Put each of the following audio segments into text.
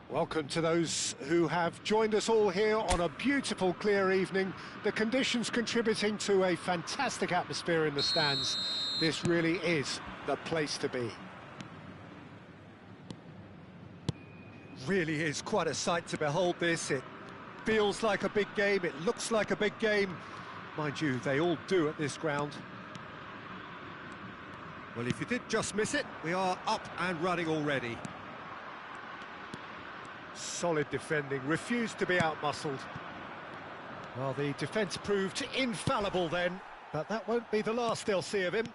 Welcome to those who have joined us all here on a beautiful, clear evening. The conditions contributing to a fantastic atmosphere in the stands. This really is the place to be. Really is quite a sight to behold this. It feels like a big game, it looks like a big game. Mind you, they all do at this ground. Well, if you did just miss it, we are up and running already. Solid defending, refused to be outmuscled. Well, the defence proved infallible then, but that won't be the last they'll see of him.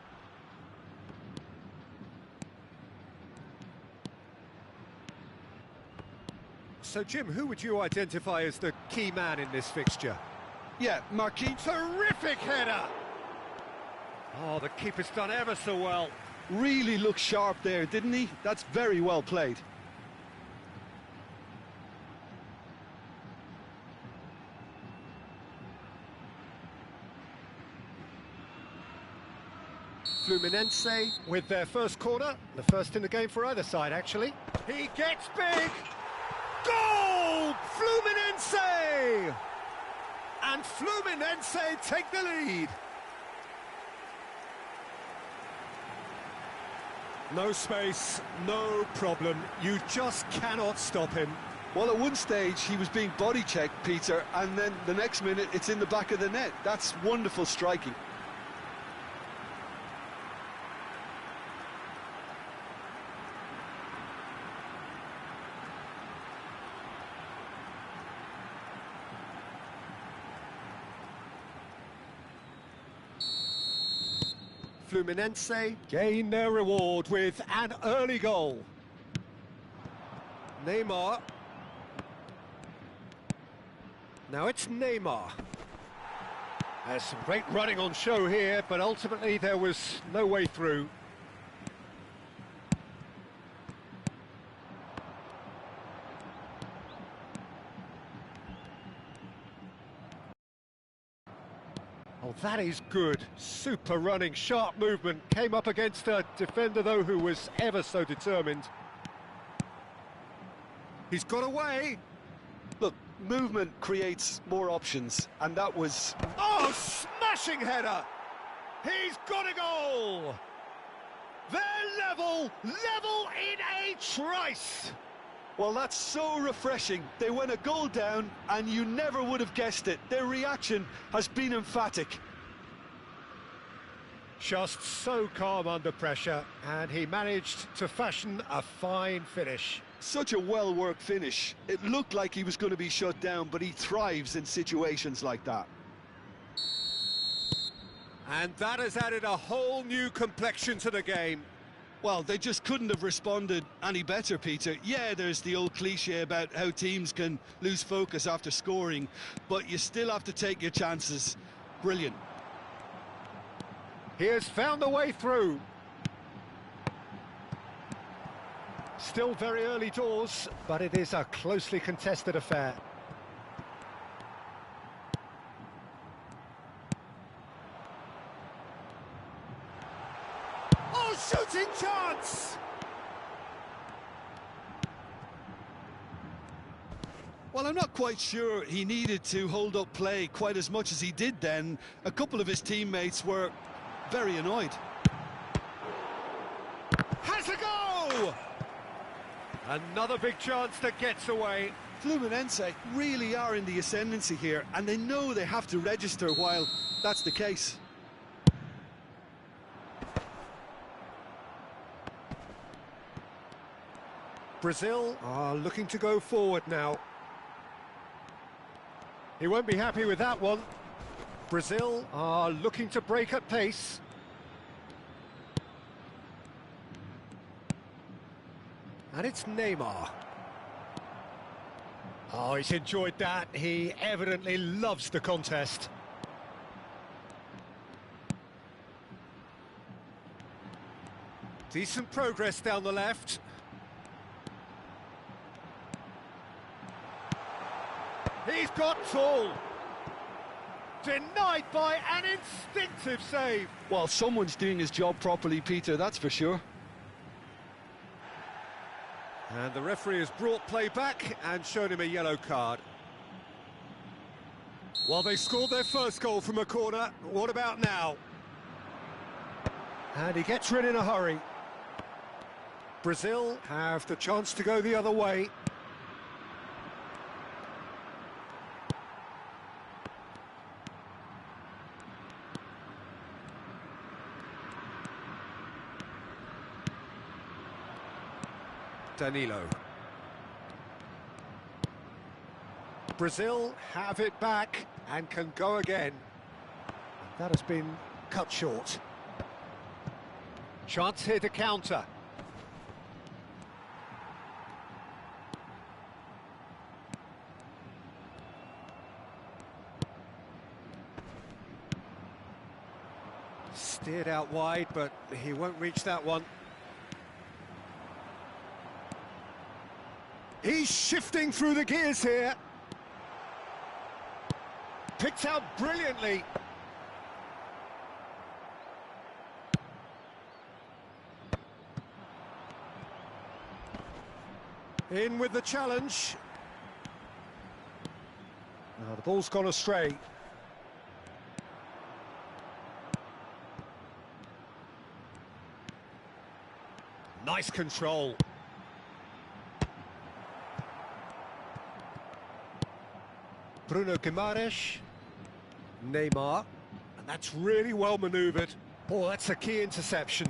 So, Jim, who would you identify as the key man in this fixture? Yeah, Marquis. Terrific header! Oh, the keeper's done ever so well. Really looked sharp there, didn't he? That's very well played. Fluminense with their first corner, the first in the game for either side, actually. He gets big! Goal! Fluminense! And Fluminense take the lead. No space, no problem. You just cannot stop him. Well, at one stage, he was being body-checked, Peter, and then the next minute, it's in the back of the net. That's wonderful striking. Fluminense gain their reward with an early goal. Neymar. Now it's Neymar. There's some great running on show here, but ultimately there was no way through. Oh, that is good. Super running, sharp movement. Came up against a defender, though, who was ever so determined. He's got away. Look, movement creates more options, and that was... Oh, smashing header! He's got a goal! They're level in a trice! Well, that's so refreshing. They went a goal down, and you never would have guessed it. Their reaction has been emphatic. Just so calm under pressure, and he managed to fashion a fine finish. Such a well-worked finish. It looked like he was going to be shut down, but he thrives in situations like that. And that has added a whole new complexion to the game. Well, they just couldn't have responded any better, Peter. Yeah, there's the old cliche about how teams can lose focus after scoring, but you still have to take your chances. Brilliant. He has found a way through. Still very early doors, but it is a closely contested affair. Oh, shooting chance! Well, I'm not quite sure he needed to hold up play quite as much as he did then. A couple of his teammates were very annoyed. Has a go! Another big chance that gets away. Fluminense really are in the ascendancy here, and they know they have to register while that's the case. Brazil are looking to go forward now. He won't be happy with that one. Brazil are looking to break at pace. And it's Neymar. Oh, he's enjoyed that. He evidently loves the contest. Decent progress down the left. He's got tall. Denied by an instinctive save. Well, someone's doing his job properly, Peter, that's for sure. And the referee has brought play back and shown him a yellow card. Well, they scored their first goal from a corner. What about now? And he gets rid in a hurry. Brazil have the chance to go the other way. Danilo. Brazil have it back and can go again. That has been cut short. Chance here to counter. Steered out wide, but he won't reach that one. He's shifting through the gears here. Picked out brilliantly. In with the challenge. Now the ball's gone astray. Nice control. Bruno Guimaraes. Neymar. And that's really well manoeuvred. Oh, that's a key interception.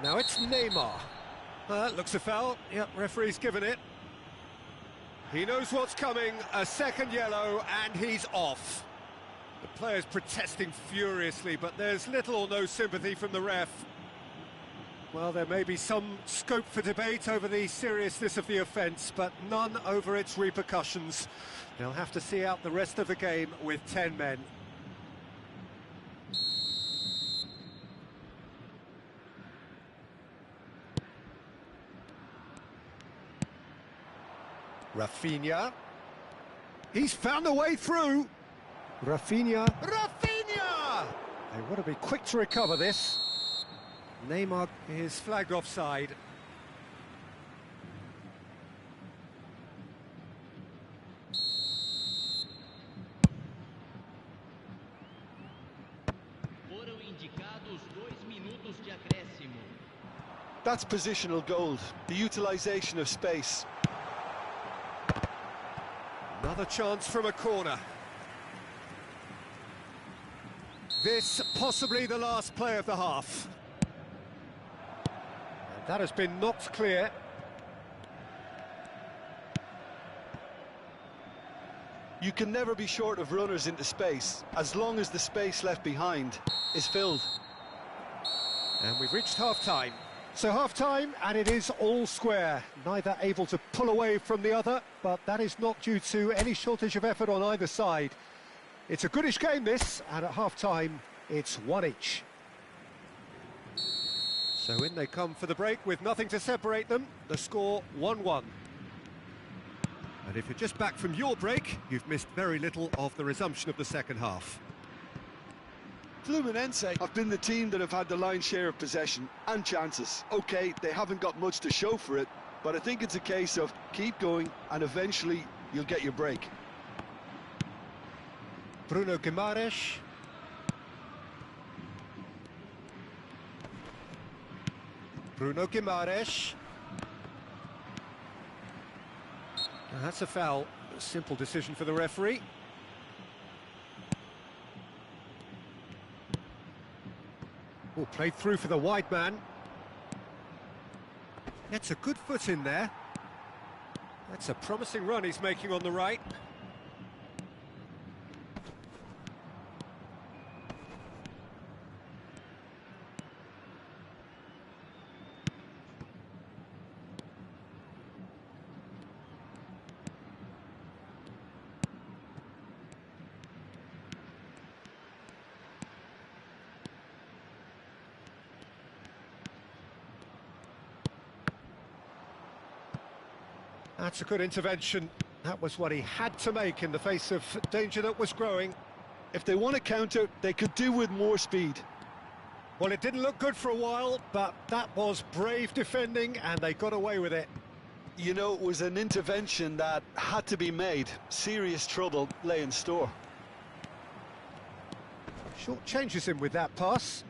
Now it's Neymar. That looks a foul. Yep, referee's given it. He knows what's coming. A second yellow, and he's off. The player's protesting furiously, but there's little or no sympathy from the ref. Well, there may be some scope for debate over the seriousness of the offence, but none over its repercussions. They'll have to see out the rest of the game with 10 men. Rafinha. He's found a way through. Rafinha. Rafinha! They want to be quick to recover this. Neymar is flagged offside. Foram indicados 2 minutos de acréscimo. That's positional gold, the utilisation of space. Another chance from a corner. This possibly the last play of the half. And that has been knocked clear. You can never be short of runners into space, as long as the space left behind is filled. And we've reached half-time. So half-time, and it is all square. Neither able to pull away from the other, but that is not due to any shortage of effort on either side. It's a goodish game, this, and at half-time, it's one each. So in they come for the break with nothing to separate them. The score 1-1. And if you're just back from your break, you've missed very little of the resumption of the second half. Fluminense have been the team that have had the lion's share of possession and chances. OK, they haven't got much to show for it, but I think it's a case of keep going and eventually you'll get your break. Bruno Guimaraes. Bruno Guimaraes. That's a foul. A simple decision for the referee. Oh, played through for the wide man. Gets a good foot in there. That's a promising run he's making on the right. That's a good intervention. That was what he had to make in the face of danger that was growing. If they want to counter, they could do with more speed. Well, it didn't look good for a while, but that was brave defending, and they got away with it. You know, it was an intervention that had to be made. Serious trouble lay in store. Short changes him with that pass.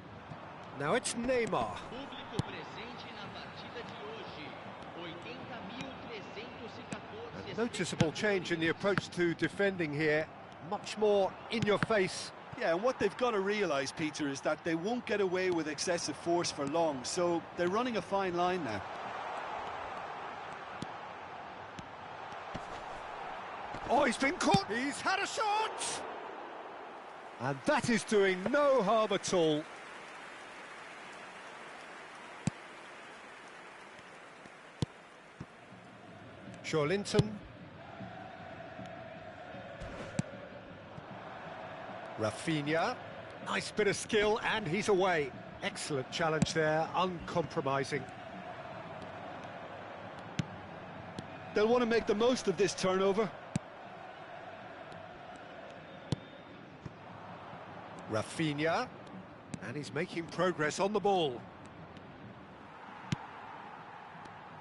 Now it's Neymar. Público presente na partida de hoje. 80.314 A noticeable change in the approach to defending here. Much more in your face. Yeah, and what they've got to realise, Peter, is that they won't get away with excessive force for long, so they're running a fine line now. Oh, he's been caught. He's had a shot. And that is doing no harm at all. Linton. Rafinha. Nice bit of skill, and he's away. Excellent challenge there, uncompromising. They'll want to make the most of this turnover. Rafinha, and he's making progress on the ball.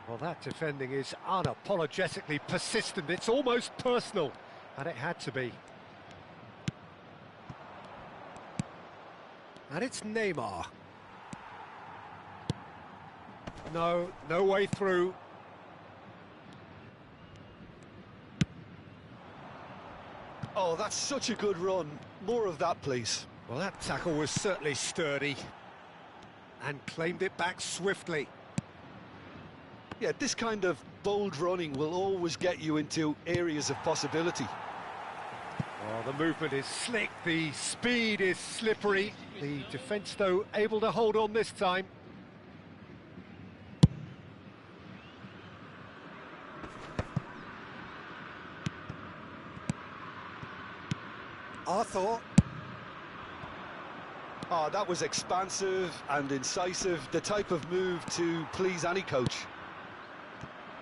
Well, that defending is unapologetically persistent. It's almost personal, and it had to be. And it's Neymar. No way through. Oh, that's such a good run. More of that, please. Well, that tackle was certainly sturdy and claimed it back swiftly. Yeah, this kind of bold running will always get you into areas of possibility. Oh, the movement is slick, the speed is slippery. The defence, though, able to hold on this time. Arthur. Oh, that was expansive and incisive, the type of move to please any coach.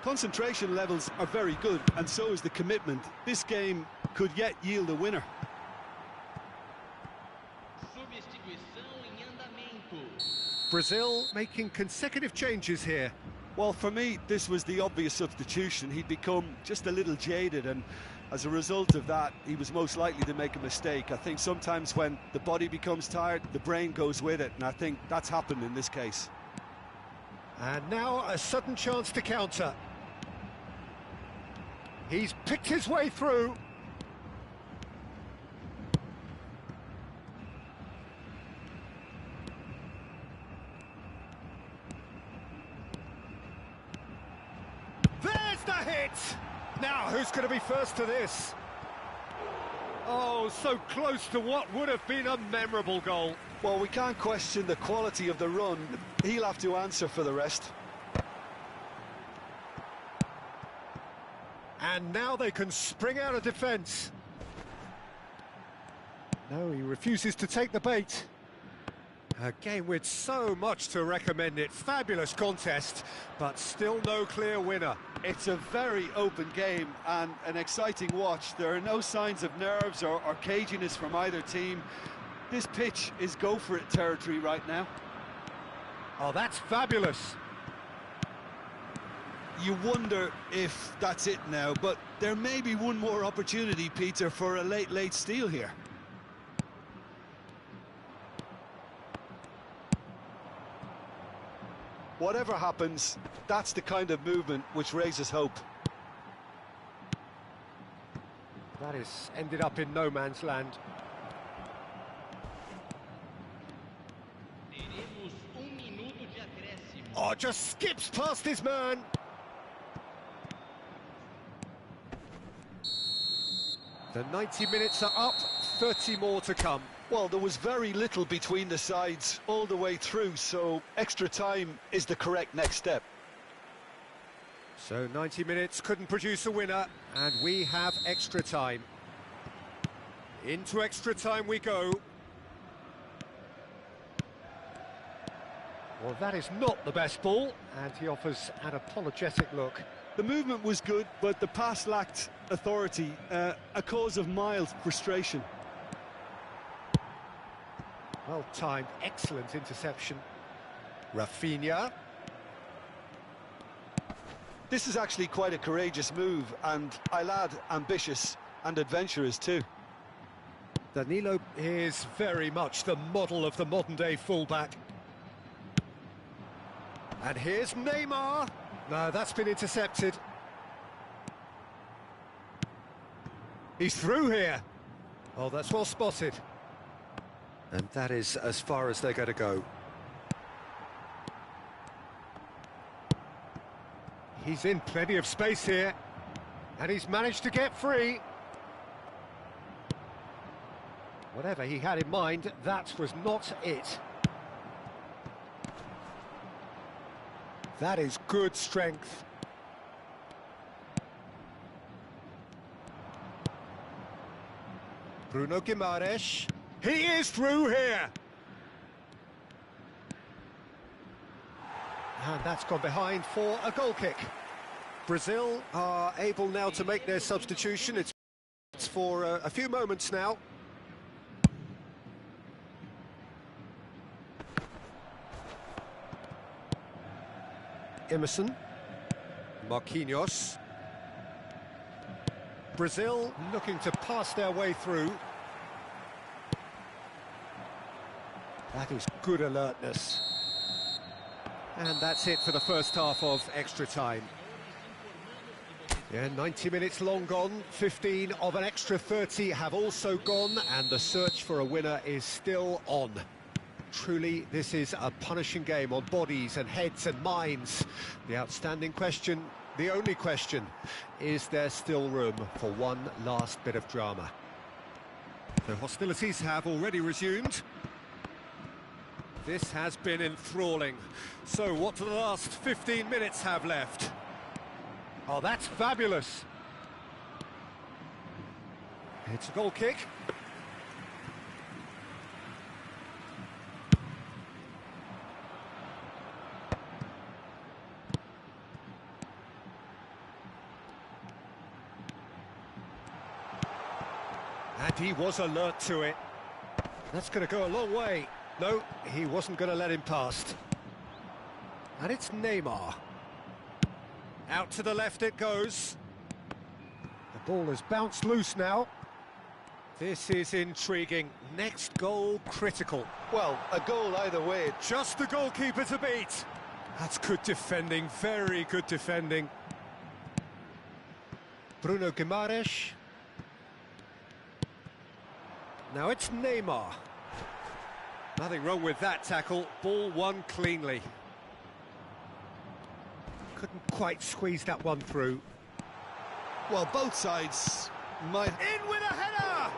Concentration levels are very good, and so is the commitment. This game could yet yield a winner. Substituição em andamento. Brazil making consecutive changes here. Well, for me, this was the obvious substitution. He'd become just a little jaded, and as a result of that, he was most likely to make a mistake. I think sometimes when the body becomes tired, the brain goes with it, and I think that's happened in this case. And now a sudden chance to counter. He's picked his way through. There's the hit! Now, who's going to be first to this? Oh, so close to what would have been a memorable goal. Well, we can't question the quality of the run. He'll have to answer for the rest. And now they can spring out of defence. No, he refuses to take the bait. A game with so much to recommend it. Fabulous contest, but still no clear winner. It's a very open game and an exciting watch. There are no signs of nerves or caginess from either team. This pitch is go-for-it territory right now. Oh, that's fabulous. You wonder if that's it now, but there may be one more opportunity, Peter, for a late steal here. Whatever happens, that's the kind of movement which raises hope. That has ended up in no man's land. Teremos minuto de acréscimo. Oh, just skips past his man. The 90 minutes are up, 30 more to come. Well, there was very little between the sides all the way through, so extra time is the correct next step. So 90 minutes couldn't produce a winner, and we have extra time. Into extra time we go. Well, that is not the best ball, and he offers an apologetic look. The movement was good, but the pass lacked authority, a cause of mild frustration. Well timed, excellent interception. Rafinha. This is actually quite a courageous move, and I'll add ambitious and adventurous too. Danilo Is very much the model of the modern-day fullback. And here's Neymar. No, that's been intercepted. He's through here. Oh, that's well spotted. And that is as far as they're going to go. He's in plenty of space here. And he's managed to get free. Whatever he had in mind, that was not it. That is good strength. Bruno Guimaraes. He is through here. And that's gone behind for a goal kick. Brazil are able now to make their substitution. It's for a few moments now. Emerson. Marquinhos. Brazil looking to pass their way through. That is good alertness. And that's it for the first half of extra time. Yeah, 90 minutes long gone, 15 of an extra 30 have also gone, and the search for a winner is still on. Truly, this is a punishing game on bodies and heads and minds. The outstanding question, the only question, is there still room for one last bit of drama? The hostilities have already resumed. This has been enthralling. So what do the last 15 minutes have left? Oh, that's fabulous. It's a goal kick. And he was alert to it. That's going to go a long way. No, he wasn't going to let him past. And it's Neymar. Out to the left it goes. The ball has bounced loose now. This is intriguing. Next goal critical. Well, a goal either way. Just the goalkeeper to beat. That's good defending, very good defending. Bruno Guimaraes. Now it's Neymar. Nothing wrong with that tackle. Ball won cleanly. Couldn't quite squeeze that one through. Well, both sides might... In with a header!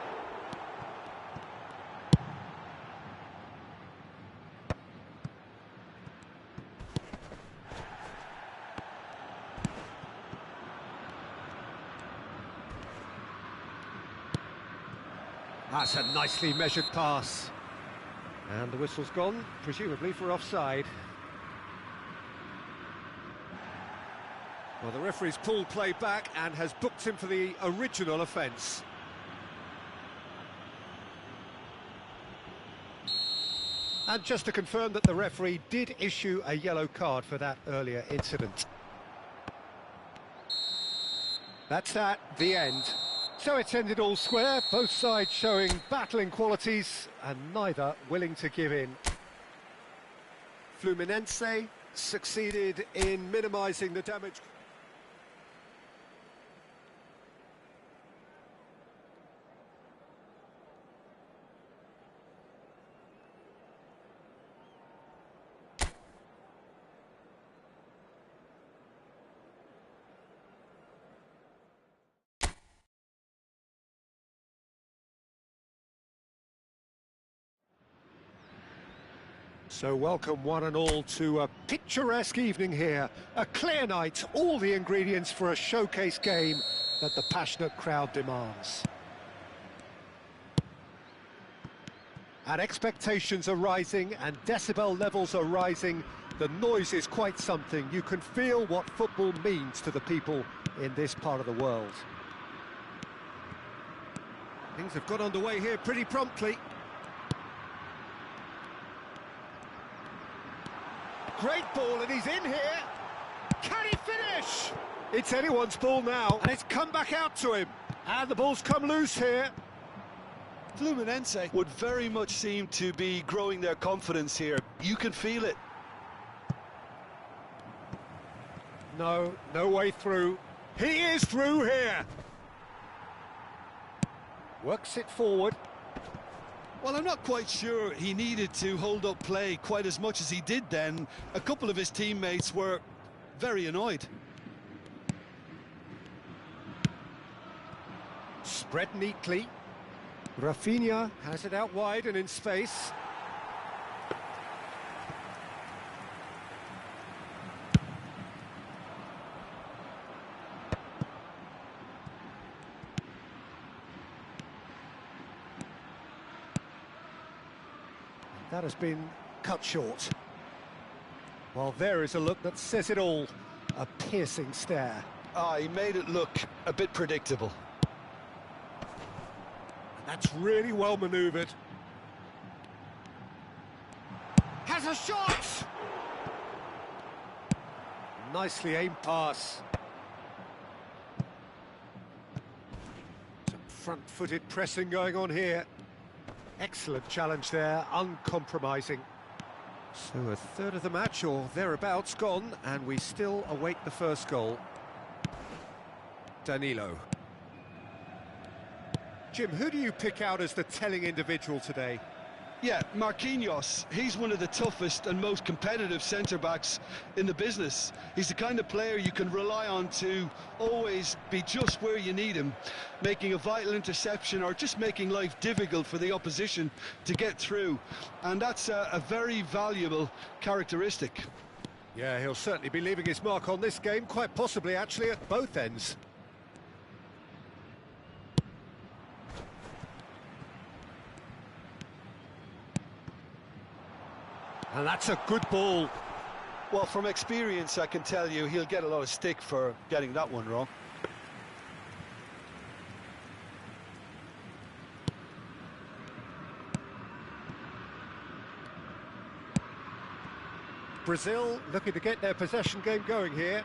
That's a nicely measured pass. And the whistle's gone, presumably for offside. Well, the referee's pulled play back and has booked him for the original offence. And just to confirm that the referee did issue a yellow card for that earlier incident. That's that, the end. So it's ended all square, both sides showing battling qualities and neither willing to give in. Fluminense succeeded in minimising the damage. So welcome one and all to a picturesque evening here. A clear night, all the ingredients for a showcase game that the passionate crowd demands. And expectations are rising and decibel levels are rising. The noise is quite something. You can feel what football means to the people in this part of the world. Things have got underway here pretty promptly. Great ball, and he's in here. Can he finish? It's anyone's ball now, and it's come back out to him. And the ball's come loose here. Fluminense would very much seem to be growing their confidence here. You can feel it. No way through. He is through here. Works it forward. Well, I'm not quite sure he needed to hold up play quite as much as he did then. A couple of his teammates were very annoyed. Spread neatly. Rafinha has it out wide and in space. That has been cut short. Well, there is a look that says it all. A piercing stare. He made it look a bit predictable. That's really well manoeuvred. Has a shot! Nicely aimed pass. Some front-footed pressing going on here. Excellent challenge there, uncompromising. So a third of the match, or thereabouts, gone, and we still await the first goal. Danilo. Jim, who do you pick out as the telling individual today? Yeah, Marquinhos, he's one of the toughest and most competitive centre-backs in the business. He's the kind of player you can rely on to always be just where you need him, making a vital interception or just making life difficult for the opposition to get through. And that's a very valuable characteristic. Yeah, he'll certainly be leaving his mark on this game, quite possibly actually at both ends. And that's a good ball. Well, from experience, I can tell you he'll get a lot of stick for getting that one wrong. Brazil looking to get their possession game going here.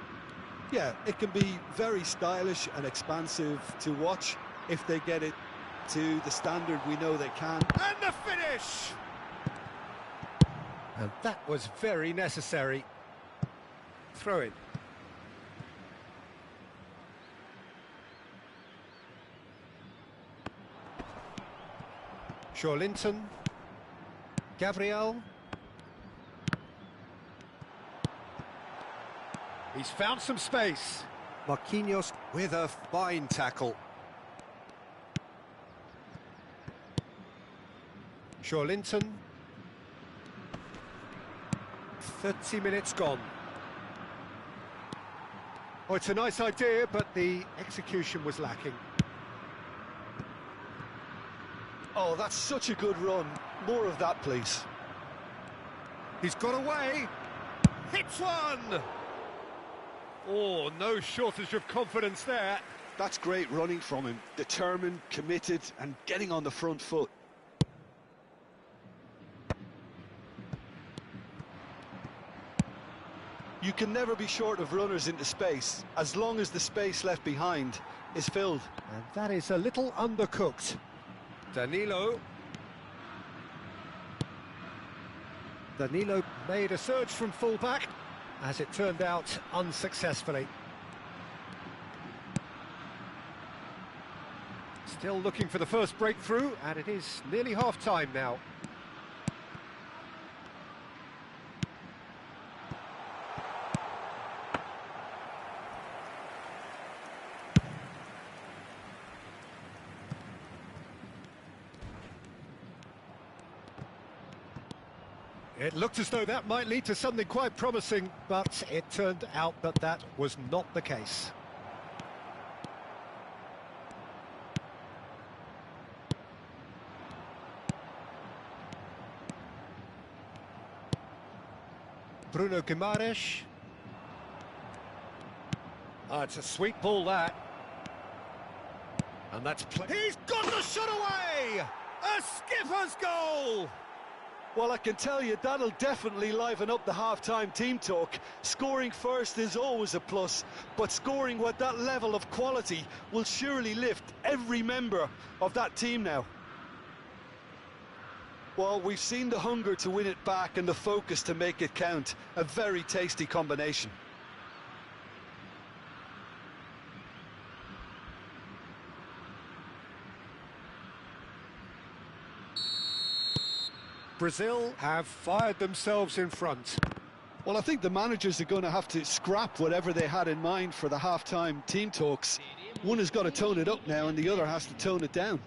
Yeah, it can be very stylish and expansive to watch if they get it to the standard we know they can. And the finish! And that was very necessary. Throw it. Linton. Gabriel. He's found some space. Marquinhos with a fine tackle. Linton. 30 minutes gone. Oh, it's a nice idea, but the execution was lacking. Oh, that's such a good run. More of that, please. He's got away. Hits one! Oh, no shortage of confidence there. That's great running from him. Determined, committed, and getting on the front foot. You can never be short of runners into space, as long as the space left behind is filled. And that is a little undercooked. Danilo. Danilo made a surge from full-back, as it turned out, unsuccessfully. Still looking for the first breakthrough, and it is nearly half-time now. It looked as though that might lead to something quite promising, but it turned out that that was not the case. Bruno Guimaraes. Oh, it's a sweet ball, that. And that's play. He's got the shot away! A skipper's goal! Well, I can tell you that'll definitely liven up the half-time team talk. Scoring first is always a plus, but scoring with that level of quality will surely lift every member of that team now. Well, we've seen the hunger to win it back and the focus to make it count. A very tasty combination. Brazil have fired themselves in front. Well, I think the managers are going to have to scrap whatever they had in mind for the half-time team talks. One has got to tone it up now and the other has to tone it down.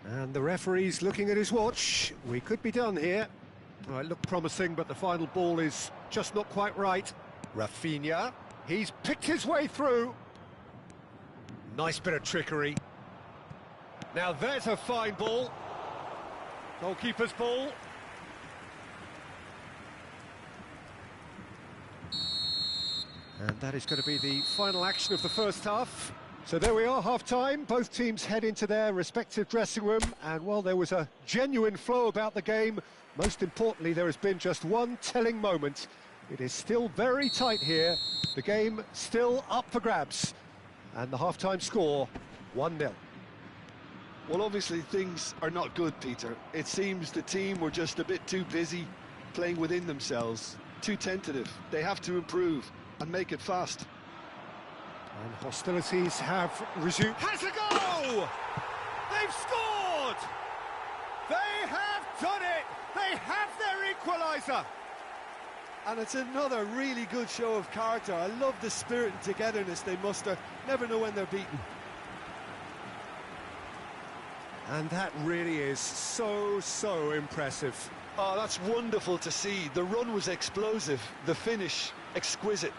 And the referee's looking at his watch. We could be done here. Well, it looked promising, but the final ball is just not quite right. Rafinha, he's picked his way through. Nice bit of trickery. Now there's a fine ball. Goalkeeper's ball. And that is going to be the final action of the first half. So there we are, half-time. Both teams head into their respective dressing room. And while there was a genuine flow about the game, most importantly, there has been just one telling moment. It is still very tight here. The game still up for grabs. And the half-time score, 1-0. Well, obviously things are not good, Peter. It seems the team were just a bit too busy playing within themselves, too tentative. They have to improve and make it fast. And hostilities have resumed. Has a go! They've scored! They have done it! They have their equaliser! And it's another really good show of character. I love the spirit and togetherness they muster. Never know when they're beaten. And that really is so impressive. Oh, that's wonderful to see. The run was explosive, the finish exquisite.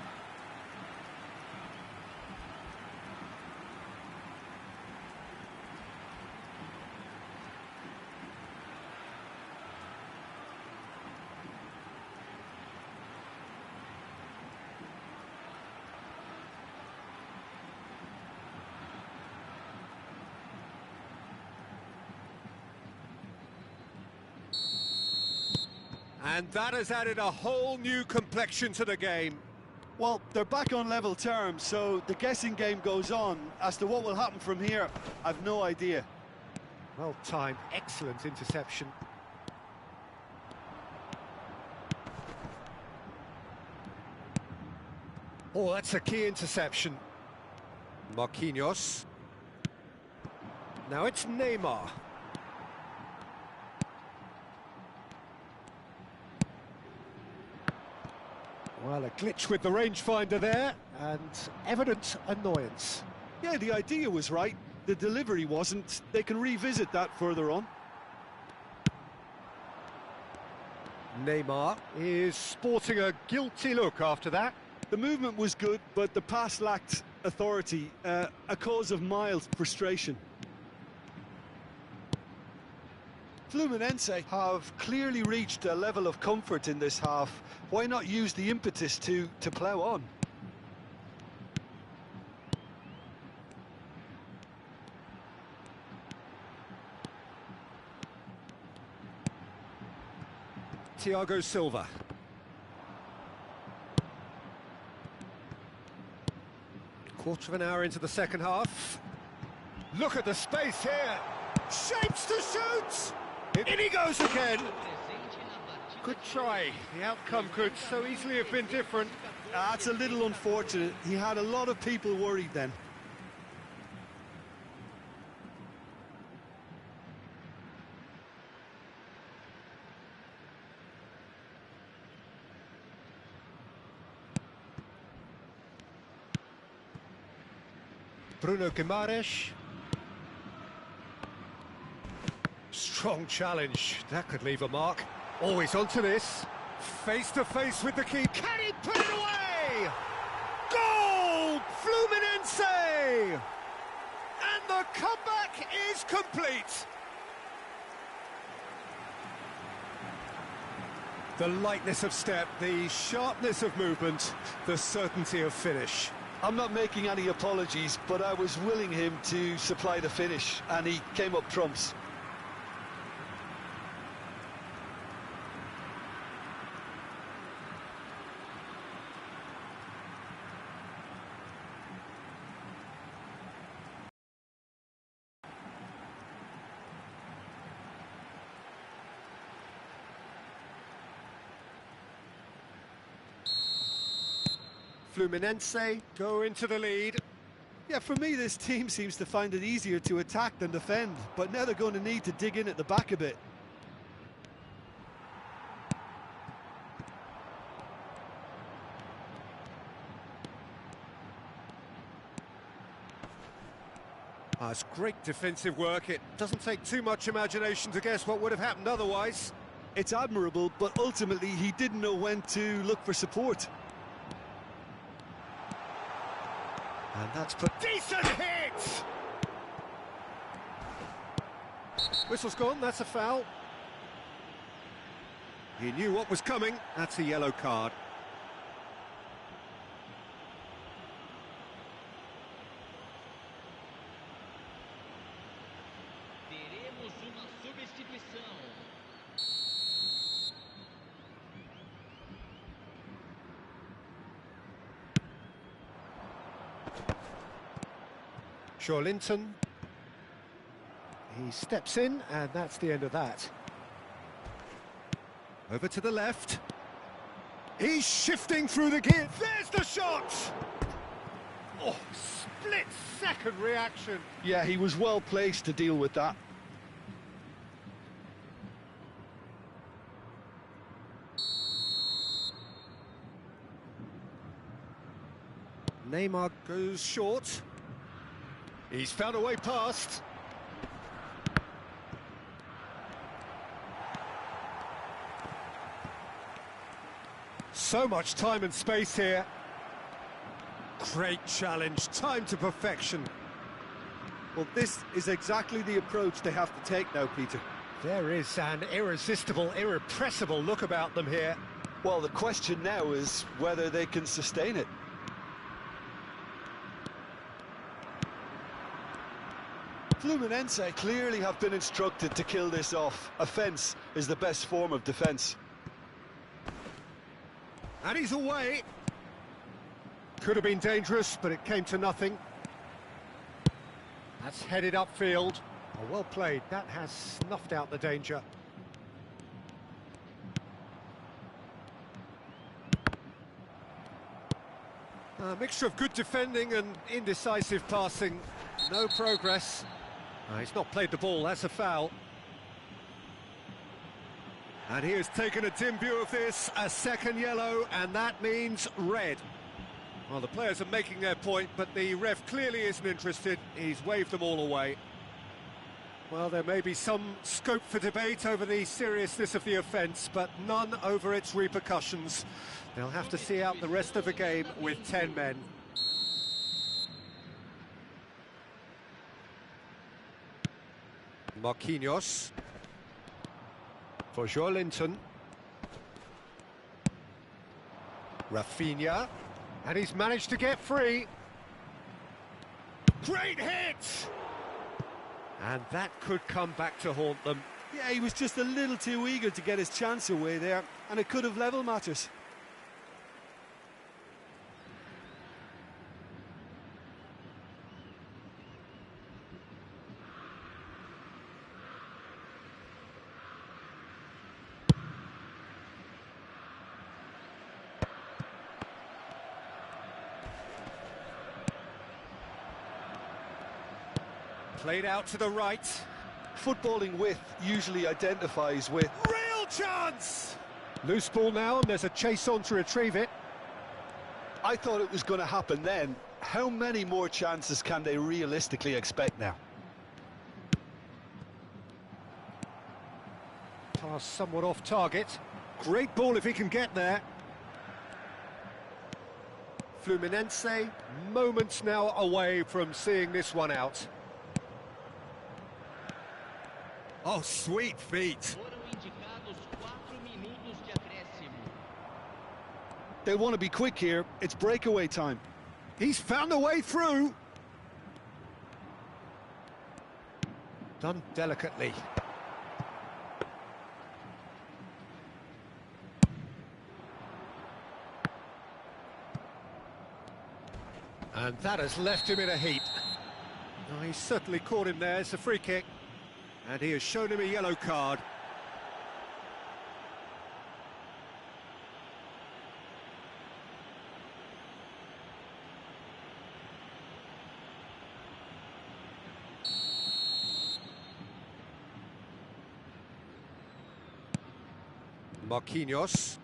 And that has added a whole new complexion to the game. Well, they're back on level terms, so the guessing game goes on. As to what will happen from here, I've no idea. Well timed, excellent interception. Oh, that's a key interception. Marquinhos. Now it's Neymar. Well, a glitch with the rangefinder there, and evident annoyance. Yeah, the idea was right. The delivery wasn't. They can revisit that further on. Neymar is sporting a guilty look after that. The movement was good, but the pass lacked authority, a cause of mild frustration. Fluminense have clearly reached a level of comfort in this half. Why not use the impetus to plough on? Thiago Silva. Quarter of an hour into the second half. Look at the space here. Shapes to shoot! In he goes again. Good try. The outcome could so easily have been different. That's a little unfortunate. He had a lot of people worried then. Bruno Guimaraes. Strong challenge. That could leave a mark. Always onto this. Face to face with the key. Can he put it away? Goal! Fluminense! And the comeback is complete. The lightness of step, the sharpness of movement, the certainty of finish. I'm not making any apologies, but I was willing him to supply the finish, and he came up trumps. Fluminense go into the lead. Yeah, for me, this team seems to find it easier to attack than defend, but now they're going to need to dig in at the back a bit. It's great defensive work. It doesn't take too much imagination to guess what would have happened otherwise. It's admirable, but ultimately he didn't know when to look for support. And that's put... Decent hit! Whistle's gone, that's a foul. He knew what was coming, that's a yellow card. Teremos uma substituição. Linton. He steps in, and that's the end of that. Over to the left. He's shifting through the gear. There's the shot! Oh, split-second reaction. Yeah, he was well placed to deal with that. Neymar goes short. He's found a way past. So much time and space here. Great challenge, time to perfection. Well, this is exactly the approach they have to take now, Peter. There is an irresistible, irrepressible look about them here. Well, the question now is whether they can sustain it. Fluminense clearly have been instructed to kill this off. Offence is the best form of defence. And he's away. Could have been dangerous, but it came to nothing. That's headed upfield. Oh, well played. That has snuffed out the danger. A mixture of good defending and indecisive passing. No progress. He's not played the ball, that's a foul. And he has taken a dim view of this, a second yellow, and that means red. Well, the players are making their point, but the ref clearly isn't interested. He's waved them all away. Well, there may be some scope for debate over the seriousness of the offence, but none over its repercussions. They'll have to see out the rest of the game with 10 men. Marquinhos for Linton. Rafinha, and he's managed to get free. Great hit! And that could come back to haunt them. Yeah, he was just a little too eager to get his chance away there, and it could have level matters. Played out to the right. Footballing width usually identifies with... Real chance! Loose ball now, and there's a chase on to retrieve it. I thought it was going to happen then. How many more chances can they realistically expect now? Pass somewhat off target. Great ball if he can get there. Fluminense, moments now away from seeing this one out. Oh, sweet feet. Foram indicados 4 minutos de acréscimo. They want to be quick here. It's breakaway time. He's found a way through. Done delicately. And that has left him in a heap. Oh, he's certainly caught him there. It's a free kick. And he has shown him a yellow card. Marquinhos.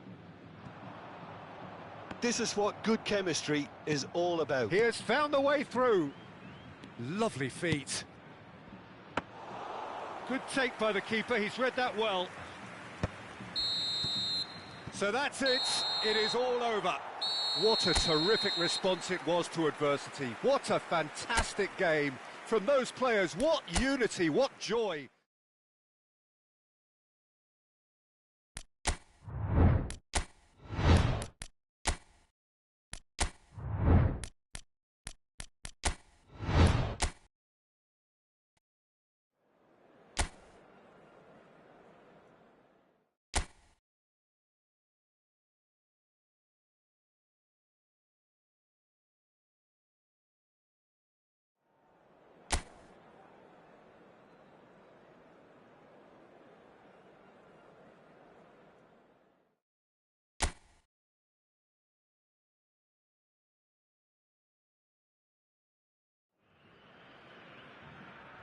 This is what good chemistry is all about. He has found a way through. Lovely feet. Good take by the keeper, he's read that well. So that's it, it is all over. What a terrific response it was to adversity. What a fantastic game from those players. What unity, what joy.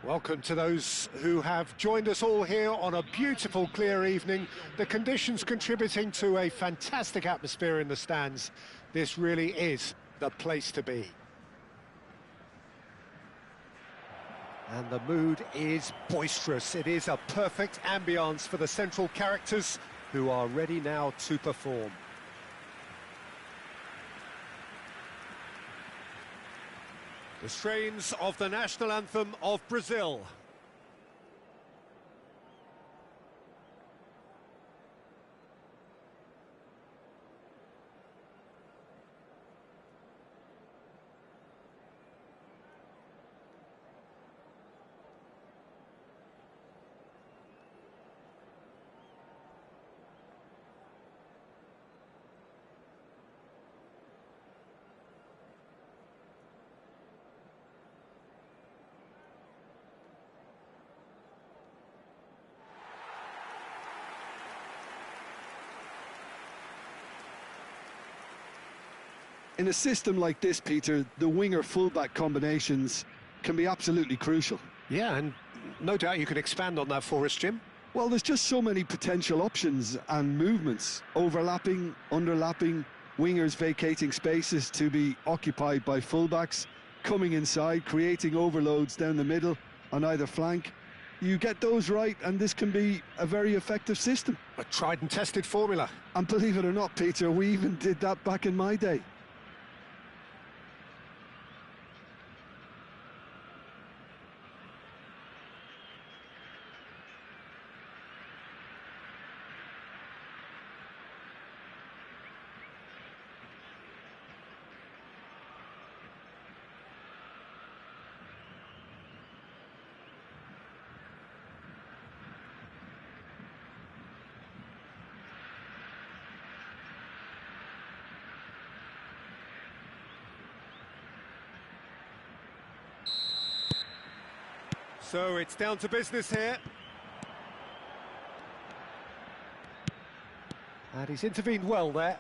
Welcome to those who have joined us all here on a beautiful, clear evening. The conditions contributing to a fantastic atmosphere in the stands. This really is the place to be. And the mood is boisterous. It is a perfect ambience for the central characters who are ready now to perform. The strains of the national anthem of Brazil. In a system like this, Peter, the winger-fullback combinations can be absolutely crucial. Yeah, and no doubt you can expand on that for us, Jim. Well, there's just so many potential options and movements, overlapping, underlapping, wingers vacating spaces to be occupied by fullbacks, coming inside, creating overloads down the middle on either flank. You get those right, and this can be a very effective system. A tried and tested formula. And believe it or not, Peter, we even did that back in my day. So it's down to business here. And he's intervened well there.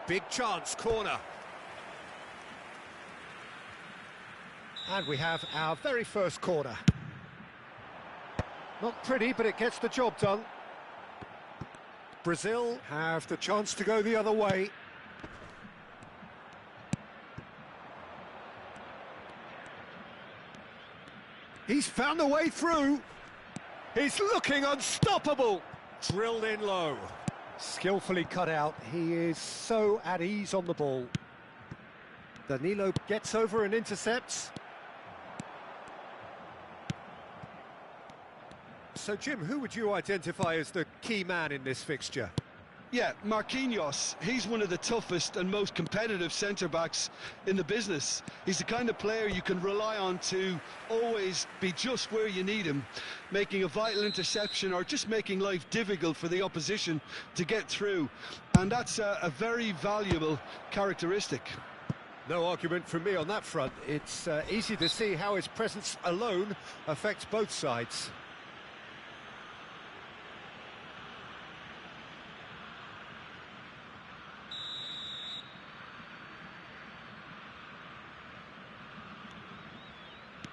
Big chance, corner. And we have our very first corner. Not pretty, but it gets the job done. Brazil have the chance to go the other way. He's found a way through. He's looking unstoppable. Drilled in low. Skillfully cut out. He is so at ease on the ball. Danilo gets over and intercepts. So, Jim, who would you identify as the key man in this fixture? Yeah, Marquinhos, he's one of the toughest and most competitive centre-backs in the business. He's the kind of player you can rely on to always be just where you need him, making a vital interception or just making life difficult for the opposition to get through. And that's a very valuable characteristic. No argument from me on that front. It's easy to see how his presence alone affects both sides.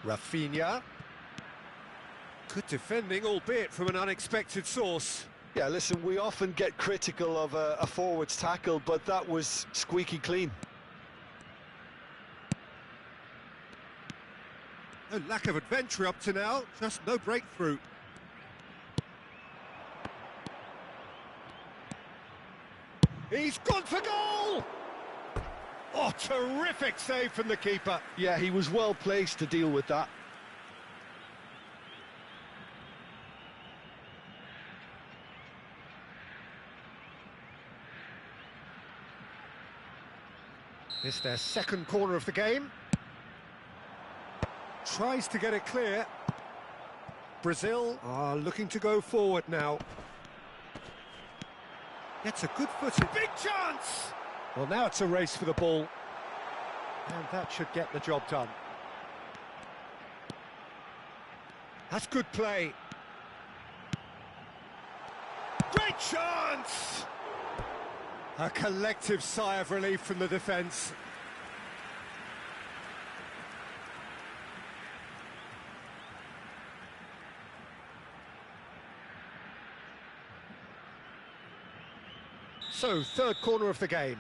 Rafinha. Good defending, albeit from an unexpected source. Yeah, listen, we often get critical of a forward's tackle, but that was squeaky clean. No lack of adventure up to now, just no breakthrough. He's gone for goal! Oh, terrific save from the keeper. Yeah, he was well placed to deal with that. It's their second corner of the game. Tries to get it clear. Brazil are looking to go forward now. Gets a good footing. Big chance! Well, now it's a race for the ball. And that should get the job done. That's good play. Great chance! A collective sigh of relief from the defence. So, third corner of the game.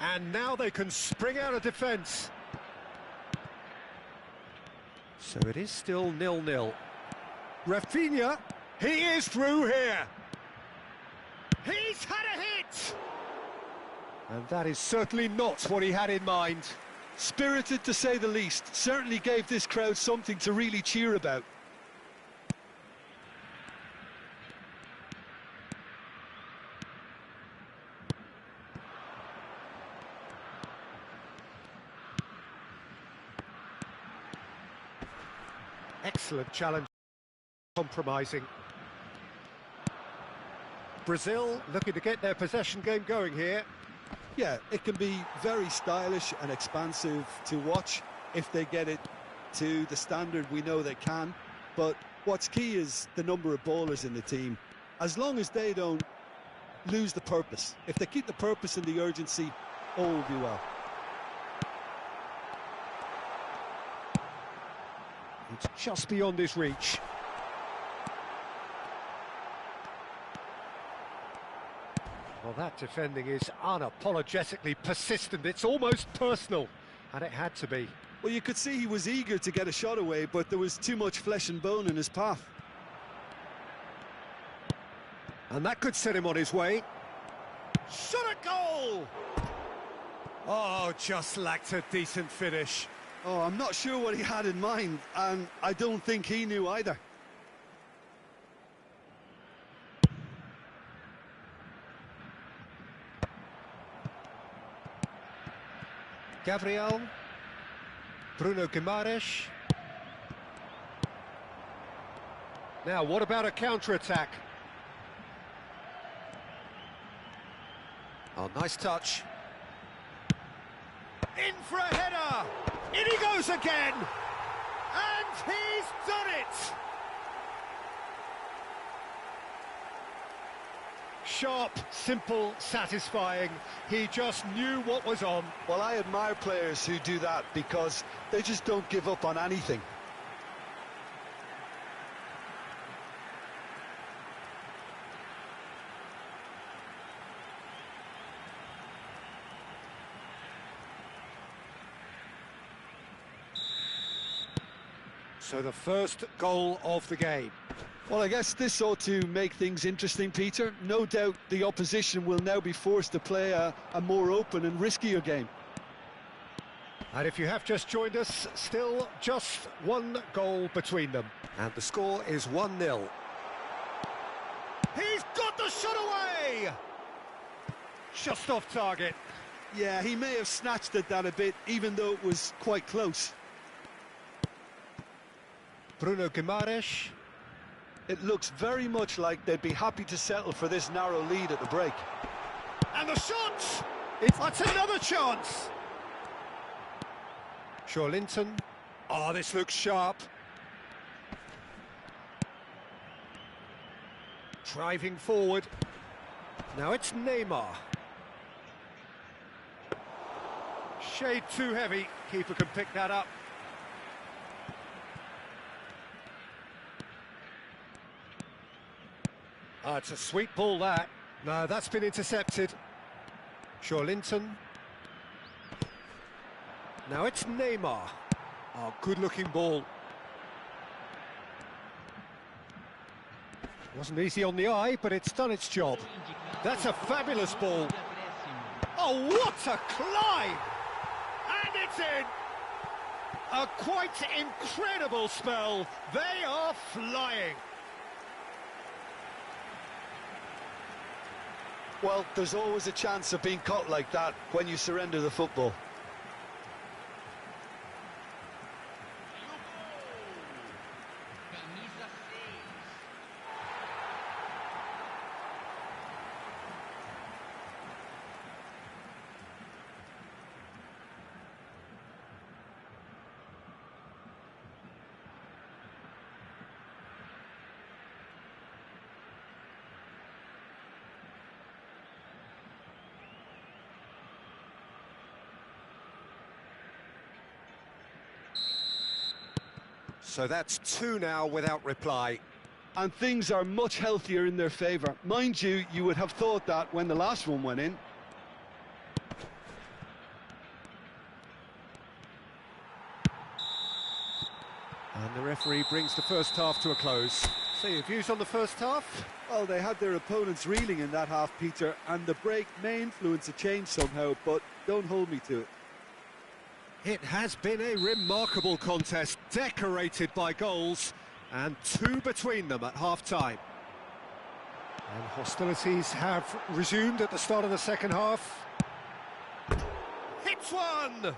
And now they can spring out of defence. So it is still 0-0. Rafinha, he is through here. He's had a hit! And that is certainly not what he had in mind. Spirited to say the least, certainly gave this crowd something to really cheer about. Excellent challenge, compromising. Brazil looking to get their possession game going here. Yeah, it can be very stylish and expansive to watch if they get it to the standard we know they can. But what's key is the number of ballers in the team. As long as they don't lose the purpose, if they keep the purpose and the urgency, all will be well. It's just beyond his reach. Well, that defending is unapologetically persistent. It's almost personal, and it had to be. Well, you could see he was eager to get a shot away, but there was too much flesh and bone in his path. And that could set him on his way. Shot a goal! Oh, just lacked a decent finish. Oh, I'm not sure what he had in mind, and I don't think he knew either. Gabriel, Bruno Guimaraes. Now, what about a counter-attack? Oh, nice touch. In for a header! In he goes again! And he's done it! Sharp, simple, satisfying. He just knew what was on. Well, I admire players who do that because they just don't give up on anything. So the first goal of the game. Well, I guess this ought to make things interesting, Peter. No doubt the opposition will now be forced to play a more open and riskier game. And if you have just joined us, still just one goal between them. And the score is 1-0. He's got the shot away! Just off target. Yeah, he may have snatched at that a bit, even though it was quite close. Bruno Guimaraes. It looks very much like they'd be happy to settle for this narrow lead at the break. And the shot! That's another chance! Linton. Oh, this looks sharp. Driving forward. Now it's Neymar. Shade too heavy. Keeper can pick that up. Ah, it's a sweet ball, that. No, that's been intercepted. Linton. Now it's Neymar. Oh, good-looking ball. Wasn't easy on the eye, but it's done its job. That's a fabulous ball. Oh, what a climb! And it's in! A quite incredible spell. They are flying. Well, there's always a chance of being caught like that when you surrender the football. So that's 2 now without reply. And things are much healthier in their favour. Mind you, you would have thought that when the last one went in. And the referee brings the first half to a close. So your views on the first half? Well, they had their opponents reeling in that half, Peter, and the break may influence a change somehow, but don't hold me to it. It has been a remarkable contest, decorated by goals, and 2 between them at half-time. And hostilities have resumed at the start of the second half. Hits one!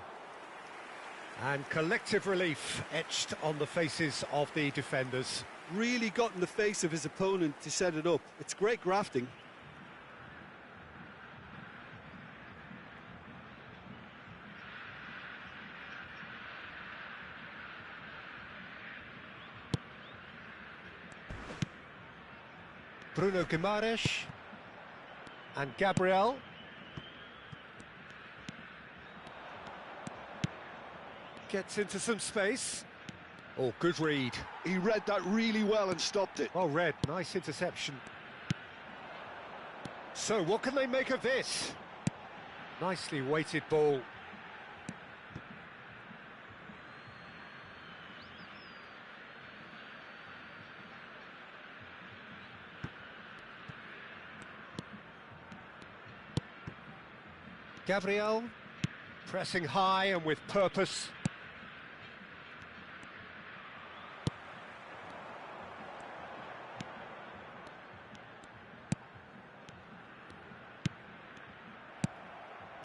And collective relief etched on the faces of the defenders. Really got in the face of his opponent to set it up. It's great grafting. Bruno Guimaraes and Gabriel. Gets into some space. Oh, good read. He read that really well and stopped it. Well read, nice interception. So what can they make of this? Nicely weighted ball. Gabriel, Pressing high and with purpose.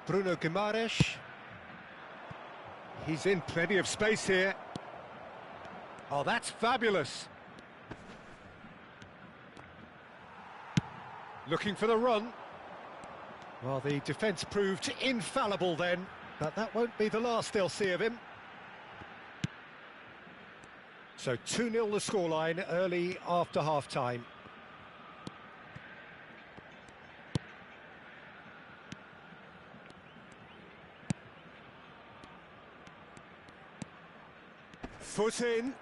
Bruno Guimaraes. He's in plenty of space here. Oh, that's fabulous. Looking for the run. Well, the defence proved infallible then, but that won't be the last they'll see of him. So 2-0 the scoreline early after half-time. Foot in.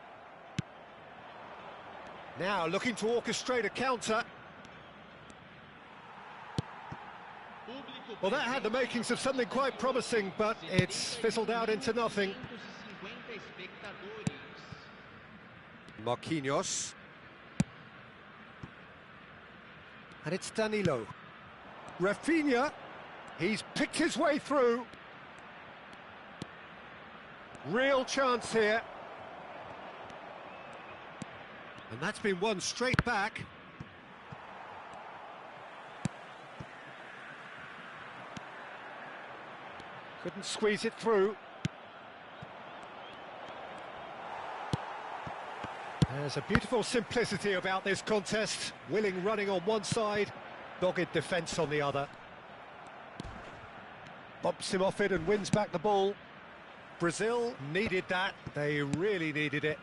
Now looking to orchestrate a counter. Well, that had the makings of something quite promising, but it's fizzled out into nothing. Marquinhos. And it's Danilo. Rafinha. He's picked his way through. Real chance here. And that's been won straight back. Couldn't squeeze it through. There's a beautiful simplicity about this contest. Willing running on one side, dogged defence on the other. Bumps him off it and wins back the ball. Brazil needed that. They really needed it.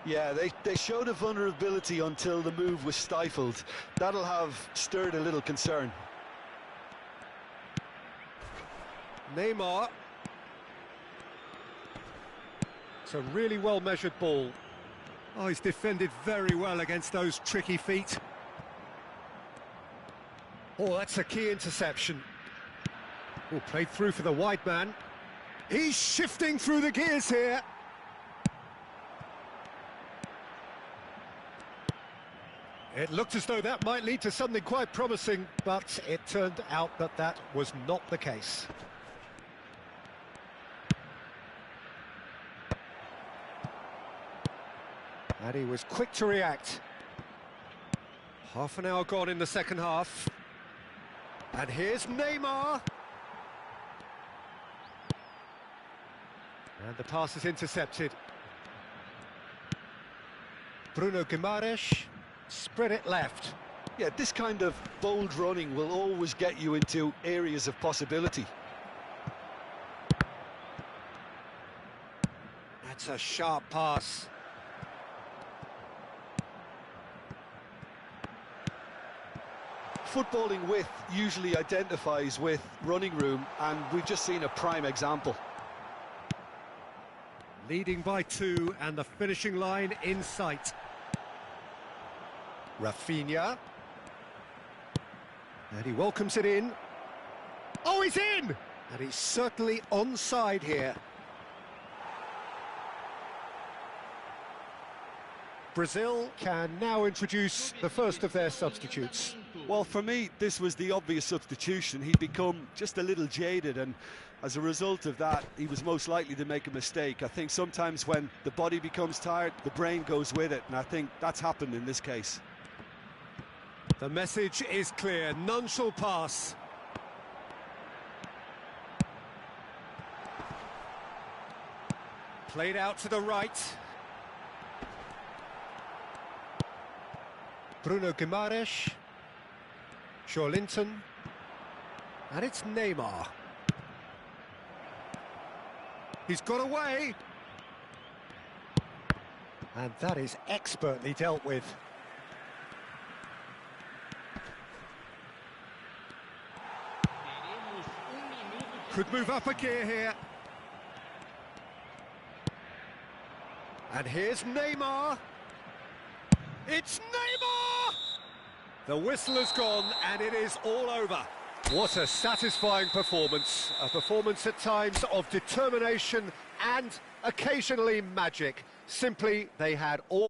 Yeah, they showed a vulnerability until the move was stifled. That'll have stirred a little concern. Neymar. It's a really well-measured ball. Oh, he's defended very well against those tricky feet. Oh, that's a key interception. Oh, played through for the wide man. He's shifting through the gears here. It looked as though that might lead to something quite promising, but it turned out that that was not the case. And he was quick to react. Half an hour gone in the second half. And here's Neymar. And the pass is intercepted. Bruno Guimaraes spread it left. Yeah, this kind of bold running will always get you into areas of possibility. That's a sharp pass. Footballing width usually identifies with running room, and we've just seen a prime example. Leading by 2 and the finishing line in sight. Rafinha. And he welcomes it in. Oh, he's in! And he's certainly onside here. Brazil can now introduce the first of their substitutes. Well, for me, this was the obvious substitution. He'd become just a little jaded, and as a result of that, he was most likely to make a mistake. I think sometimes when the body becomes tired, the brain goes with it, and I think that's happened in this case. The message is clear, none shall pass. Played out to the right. Bruno Guimaraes. Linton. And it's Neymar. He's got away. And that is expertly dealt with. Could move up a gear here. And here's Neymar. It's Neymar! The whistle has gone and it is all over. What a satisfying performance. A performance at times of determination and occasionally magic. Simply, they had all...